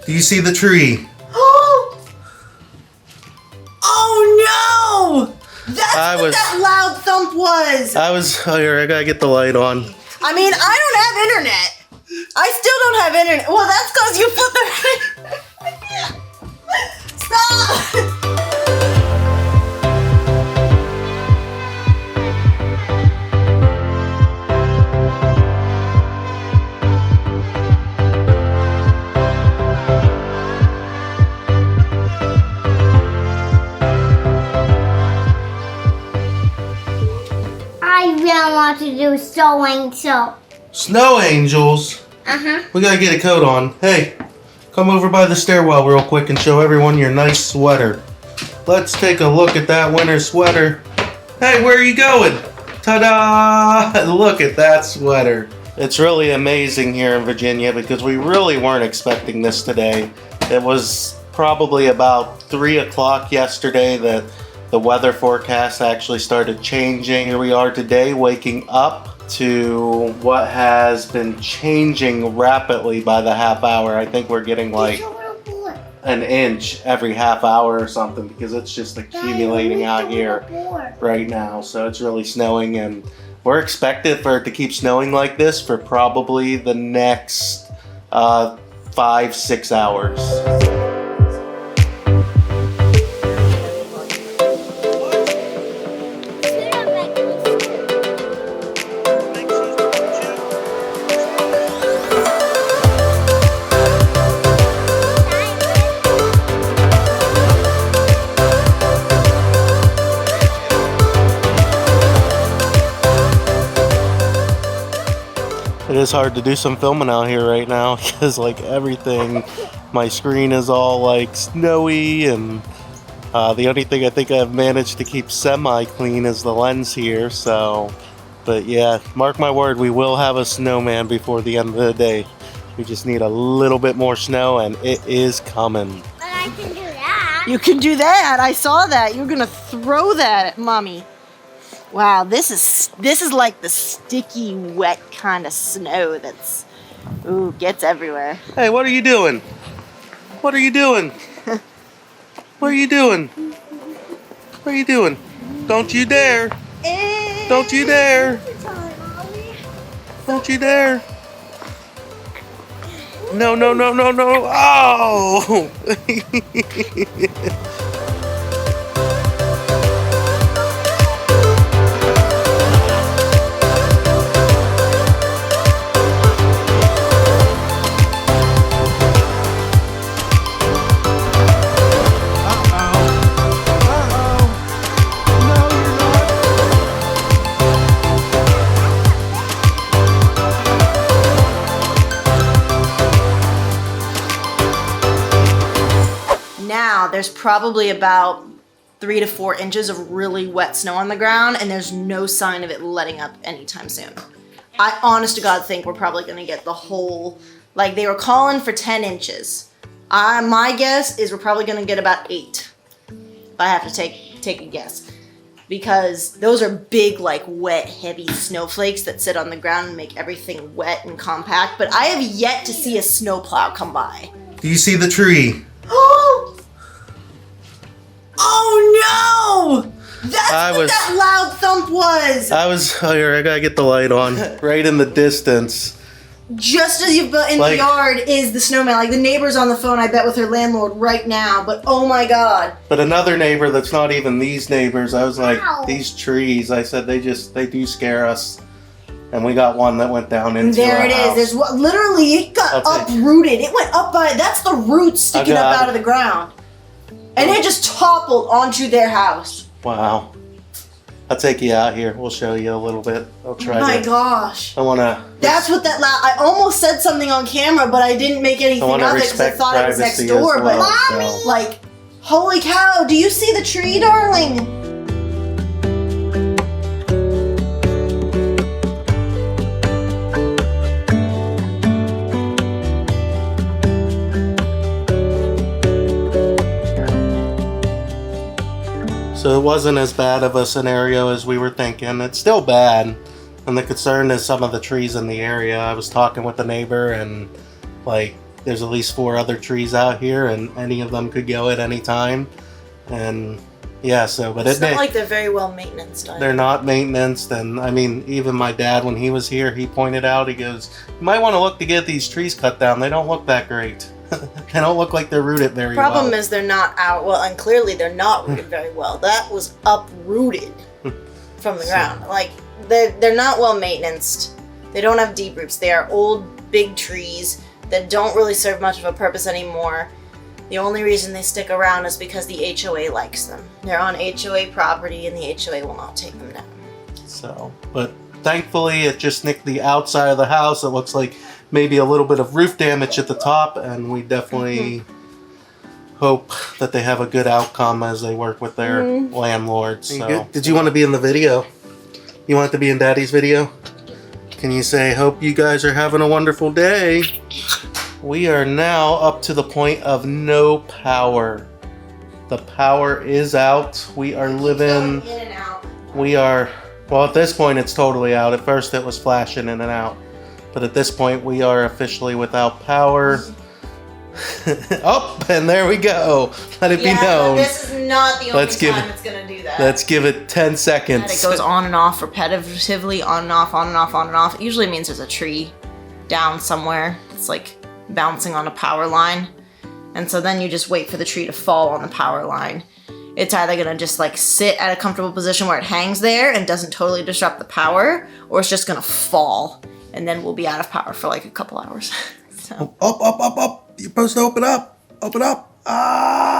Do you see the tree? Oh no! That's what that loud thump was! Oh, here, I gotta get the light on. I mean, I don't have internet. I still don't have internet. Well, that's because you put the... Stop! I really want to do sewing, so. Snow angels? We gotta get a coat on. Hey, come over by the stairwell real quick and show everyone your nice sweater. Let's take a look at that winter sweater. Hey, where are you going? Ta-da! Look at that sweater. It's really amazing here in Virginia because we really weren't expecting this today. It was probably about 3 o'clock yesterday that the weather forecast actually started changing. Here we are today, waking up to what has been changing rapidly by the half hour. I think we're getting like an inch every half hour or something because it's just accumulating out here right now. So it's really snowing, and we're expected for it to keep snowing like this for probably the next 5-6 hours. It is hard to do some filming out here right now because like everything, my screen is all like snowy, and the only thing I think I've managed to keep semi-clean is the lens here. So, but yeah, mark my word, we will have a snowman before the end of the day. We just need a little bit more snow, and it is coming. But I can do that. You can do that. I saw that. You're gonna throw that at mommy. Wow, this is like the sticky, wet kind of snow that's gets everywhere. Hey, what are you doing? What are you doing? What are you doing? What are you doing? Don't you dare! Don't you dare! Don't you dare! No, no, no, no, no! Oh! Now, there's probably about 3 to 4 inches of really wet snow on the ground, and there's no sign of it letting up anytime soon. I honest to God think we're probably gonna get the whole, like they were calling for 10 inches. My guess is we're probably gonna get about 8. If I have to take a guess. Because those are big, like wet, heavy snowflakes that sit on the ground and make everything wet and compact, but I have yet to see a snowplow come by. Do you see the tree? Oh no! That's what that loud thump was! Oh, here, I gotta get the light on. Right in the distance. Just as you've in the yard is the snowman. Like the neighbor's on the phone, I bet, with her landlord right now, but oh my God. But another neighbor that's not even these neighbors, I was like, these trees, I said, they do scare us. And we got one that went down into There it house. is. There's literally, it got uprooted. It went up by, that's the roots sticking up out of the ground. And it just toppled onto their house. Wow. I'll take you out here. We'll show you a little bit. I'll try my gosh. I want to... That's what that loud... I almost said something on camera, but I didn't make anything of it because I thought it was next door. Well, but, Mommy! Like, holy cow, do you see the tree, darling? So it wasn't as bad of a scenario as we were thinking. It's still bad. And the concern is some of the trees in the area. I was talking with the neighbor, and like there's at least 4 other trees out here, and any of them could go at any time. And yeah, so but it's not like they're very well maintained. They're not maintenance, and I mean, even my dad, when he was here, he pointed out, he goes, "You might want to look to get these trees cut down. They don't look that great. They don't look like they're rooted very well." Problem is they're not out well, and clearly they're not rooted very well. That was uprooted from the ground. Like they're not well maintained. They don't have deep roots. They are old, big trees that don't really serve much of a purpose anymore. The only reason they stick around is because the HOA likes them. They're on HOA property, and the HOA will not take them down. So, but thankfully it just nicked the outside of the house. It looks like maybe a little bit of roof damage at the top, and we definitely hope that they have a good outcome as they work with their landlord. So. Did you want to be in the video? You want to be in Daddy's video? Can you say, hope you guys are having a wonderful day? We are now up to the point of no power. The power is out. We are living... in and out. We are... Well, at this point, it's totally out. At first, it was flashing in and out. But at this point, we are officially without power. Oh, and there we go. Let it be known. This is not the only time it's going to do that. Let's give it 10 seconds. And it goes on and off repetitively, on and off, on and off, on and off. It usually means there's a tree down somewhere. It's like bouncing on a power line. And so then you just wait for the tree to fall on the power line. It's either going to just like sit at a comfortable position where it hangs there and doesn't totally disrupt the power, or it's just going to fall. And then we'll be out of power for like a couple hours. So. Up. You're supposed to open up. Open up. Ah.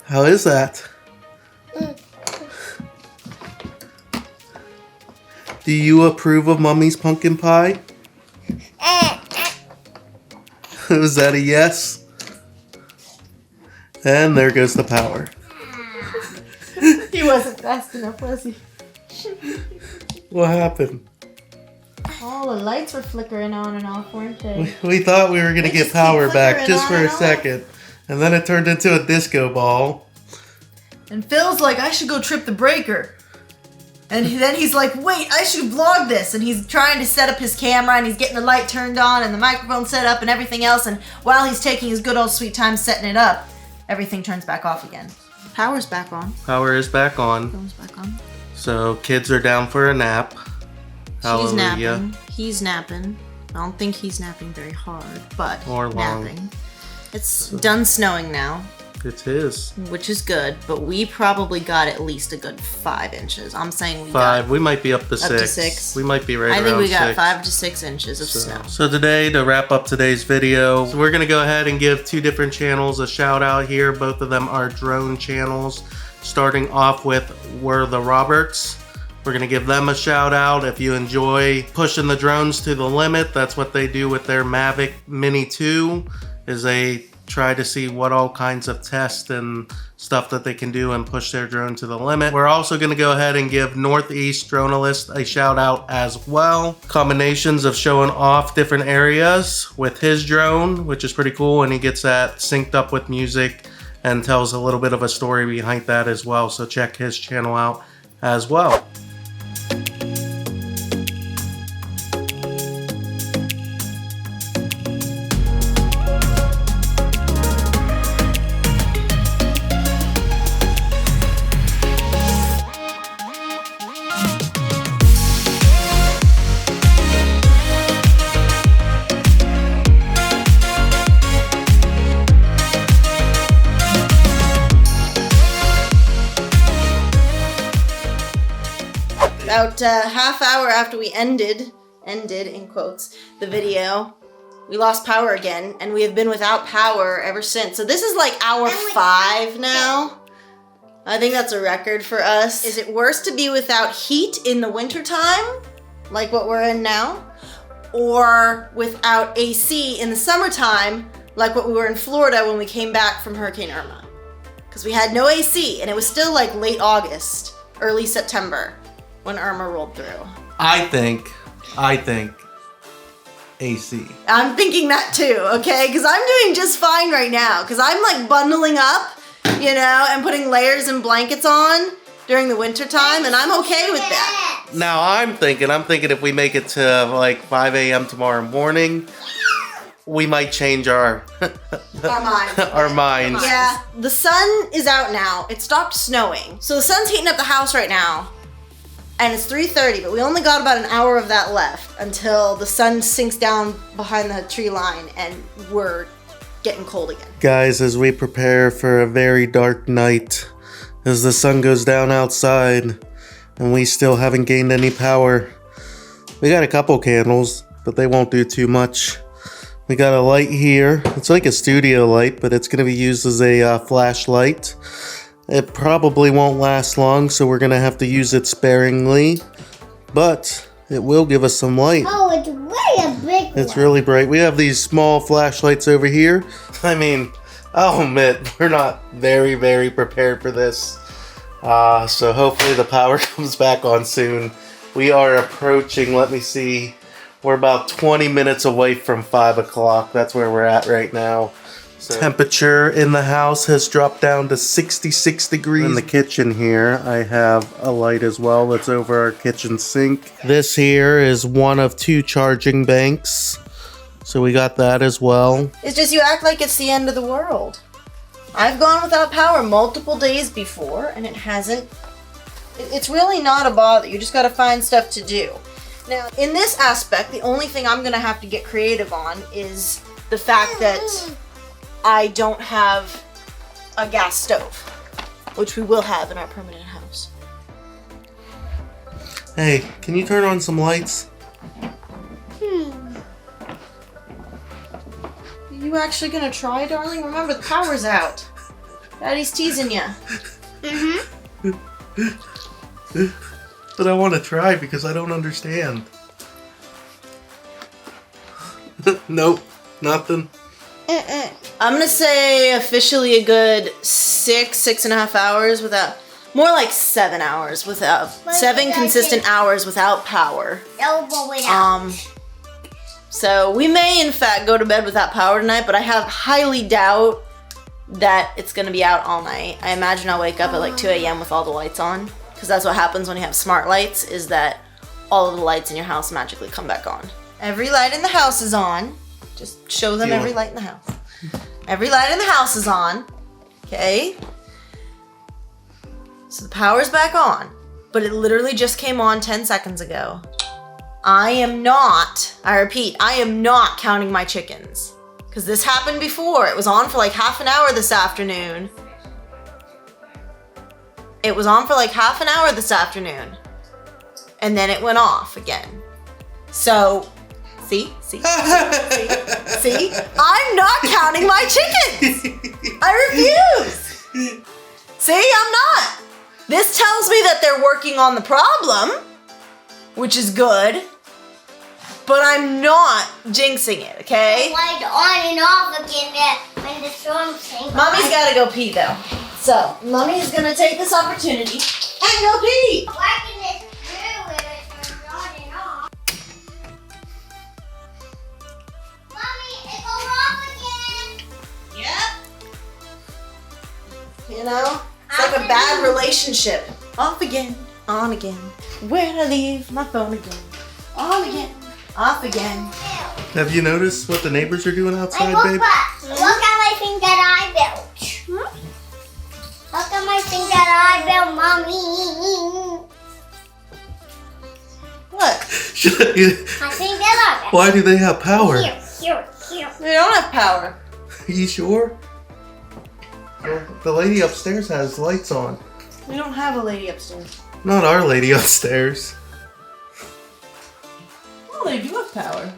How is that? Do you approve of Mummy's pumpkin pie? Was that a yes? And there goes the power. He wasn't fast enough, was he? What happened? All the lights were flickering on and off, weren't they? We thought we were going to get power back just for a second. And then it turned into a disco ball. And Phil's like, I should go trip the breaker. And then he's like, wait, I should vlog this. And he's trying to set up his camera, and he's getting the light turned on and the microphone set up and everything else. And while he's taking his good old sweet time setting it up, everything turns back off again. Power's back on. Power is back on. Phone's back on. So kids are down for a nap. She's napping. He's napping. I don't think he's napping very hard, but or long. Napping. It's done snowing now. It is. Which is good, but we probably got at least a good 5 inches. I'm saying we 5. got We might be up to 6. Up to 6. We might be right around 6. I think we got 5 to 6 inches of snow. So today, to wrap up today's video, we're going to go ahead and give 2 different channels a shout out here. Both of them are drone channels. Starting off with Were the Roberts. We're going to give them a shout out. If you enjoy pushing the drones to the limit, that's what they do with their Mavic Mini 2, is they try to see what all kinds of tests and stuff that they can do and push their drone to the limit. We're also going to go ahead and give Northeast Dronalist a shout out as well. Combinations of showing off different areas with his drone, which is pretty cool, and he gets that synced up with music and tells a little bit of a story behind that as well. So check his channel out as well. About a half hour after we ended in quotes, the video, we lost power again, and we have been without power ever since. So this is like hour 5 now. I think that's a record for us. Is it worse to be without heat in the wintertime, like what we're in now, or without AC in the summertime, like what we were in Florida when we came back from Hurricane Irma? Because we had no AC, and it was still like late August, early September, when Irma rolled through. I think AC. I'm thinking that too, okay? Because I'm doing just fine right now. Because I'm like bundling up, you know, and putting layers and blankets on. during the winter time, and I'm okay with that. Now I'm thinking if we make it to like 5 a.m. tomorrow morning, we might change our Our minds. Yeah, the sun is out now. It stopped snowing. So the sun's heating up the house right now. And it's 3:30, but we only got about an hour of that left until the sun sinks down behind the tree line and we're getting cold again. Guys, as we prepare for a very dark night, as the sun goes down outside and we still haven't gained any power, we got a couple candles, but they won't do too much. We got a light here. It's like a studio light, but it's going to be used as a flashlight. It probably won't last long, so we're going to have to use it sparingly, but it will give us some light. Oh, it's really a big one. It's really bright. We have these small flashlights over here. I mean, I'll admit, we're not very, very prepared for this. So hopefully the power comes back on soon. We are approaching, let me see, we're about 20 minutes away from 5 o'clock. That's where we're at right now. So temperature in the house has dropped down to 66 degrees. In the kitchen here, I have a light as well that's over our kitchen sink. This here is one of 2 charging banks. So we got that as well. It's just you act like it's the end of the world. I've gone without power multiple days before and it hasn't. It's really not a bother. You just gotta find stuff to do. Now, in this aspect, the only thing I'm gonna have to get creative on is the fact that I don't have a gas stove, which we will have in our permanent house. Hey, can you turn on some lights? Are you actually gonna try, darling? Remember, the power's out. Daddy's teasing you. But I want to try because I don't understand. Nope, nothing. I'm gonna say officially a good 6.5 hours without, more like 7 hours without, 7 consistent hours without power. So we may in fact go to bed without power tonight, but I have highly doubt that it's gonna be out all night. I imagine I'll wake up at like 2 a.m. with all the lights on, because that's what happens when you have smart lights, is that all of the lights in your house magically come back on. Every light in the house is on. Just show them every light in the house. Every light in the house is on, okay? So the power's back on, but it literally just came on 10 seconds ago. I am not, I repeat, I am not counting my chickens. Because this happened before. It was on for like half an hour this afternoon. It was on for like half an hour this afternoon. And then it went off again. So, see? I'm not counting my chickens. I refuse. See, I'm not. This tells me that they're working on the problem, which is good. But I'm not jinxing it, okay? Light on and off again when the storm came. Mommy's gotta go pee though. So, Mommy's gonna take this opportunity and go pee. Why can this do when it turns on and off? Mommy, it goes off again. Yep. You know? It's like a bad relationship. Off again, on again. Where'd I leave my phone again? On again, off again. Have you noticed what the neighbors are doing outside, babe? Look at my thing that I built. Look at my thing that I built, Mommy. What? I think that I built. Why do they have power? Here. They don't have power. Are you sure? Well, the lady upstairs has lights on. We don't have a lady upstairs. Not our lady upstairs. Oh, they do have power.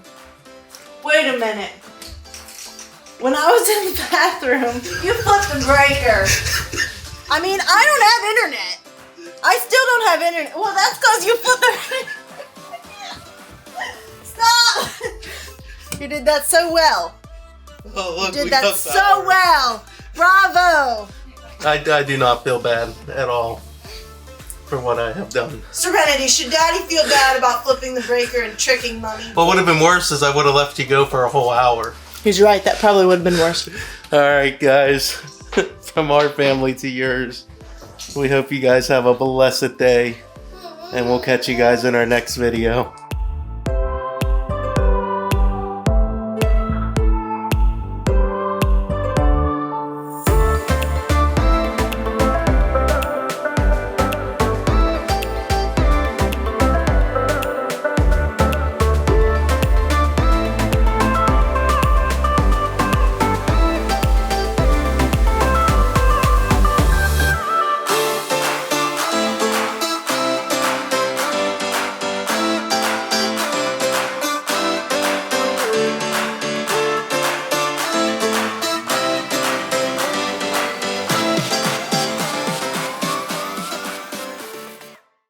Wait a minute. When I was in the bathroom, you flipped the breaker. I mean, I don't have internet. I still don't have internet. Well, that's because you flipped the Stop! You did that so well. Oh, look, You did that so well. Bravo. I do not feel bad at all for what I have done. Serenity, should Daddy feel bad about flipping the breaker and tricking Mommy? What would have been worse is I would have left you go for a whole hour. He's right, that probably would have been worse. Alright guys, from our family to yours, We hope you guys have a blessed day. And we'll catch you guys in our next video.